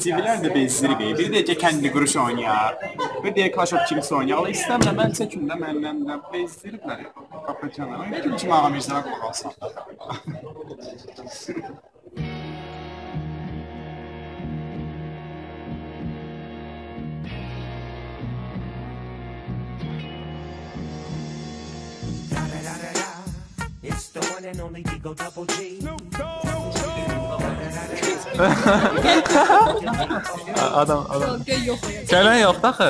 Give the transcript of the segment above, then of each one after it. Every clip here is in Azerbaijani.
Civilər də bezdirir. Bir də kəndi quruş oynayar. Bir də Clash of Kings oynayar. Allah istəmirəm, mən çəkimdə məndən də bezdiriblər. Papacanlar. Nə kimi ağam izləmə qulaq alsın. It's the one and only Digo Double G. Adam. Gələn yoxdur axı.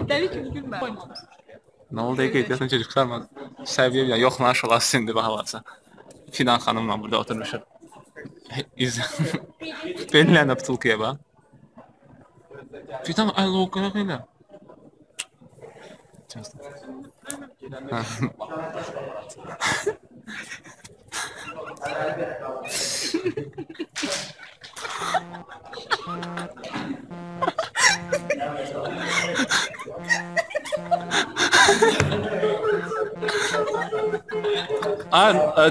Tabii ki gülme. Nə oldu qeydiyyatın çocuklarla səviyyəyə yoxlanışılar sindi baxalarsa. Fidan xanımla burada oturmuşuq. Benimlə butulkaya bax. Fidan ay loqara elə.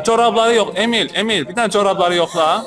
Çorabları yox. Emil, bir tane çorabları yoxla.